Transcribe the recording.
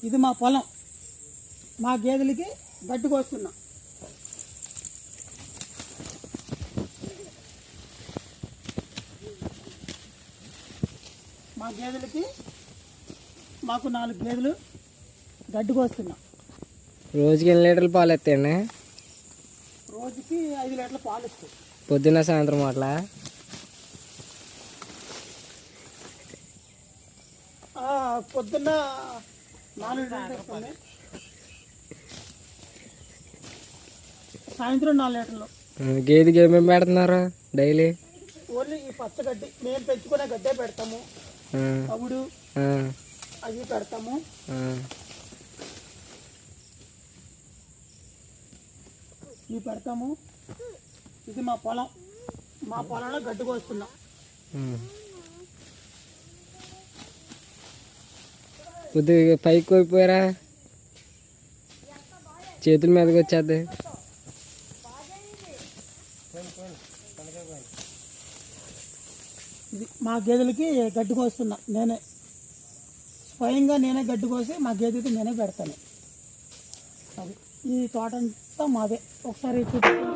ఇది మా పొలం, మా గేదెలకి గడ్డి కోస్తున్నా. మా గేదెలకి మాకు 4 గేదెలు గడ్డి కోస్తున్నా. రోజుకి ఎన్ని లీటర్లు పాలు ఎత్తాయండి? రోజుకి 5 లీటర్ల పాలు ఇస్తాయి. పొద్దున్న సాయంత్రం అట్లా? పొద్దున్న 4 లీటర్లు ఇస్తుంది, సాయంత్రం 4 లీటర్లు. గేదెకి ఏమేమి పెడుతున్నారు డైలీ? ఓన్లీ ఈ పచ్చగడ్డి, మేము పెంచుకునే గడ్డే పెడతాము. తవుడు అవి పెడతాము. ఇవి పెడతాము. ఇది మా పొలం, మా పొలంలో గడ్డి కోస్తున్నాం. కొద్దిగా పైకి కోయిపోయారా, చేతుల మీదకి వచ్చేద్ది. ఇది మా గేదెలకి గడ్డి కోస్తున్నా నేనే, స్వయంగా నేనే గడ్డి కోసి మా గేదెకి నేనే పెడతాను. అది ఈ తోట అంతా మాదే. ఒకసారి చూపిస్తాను.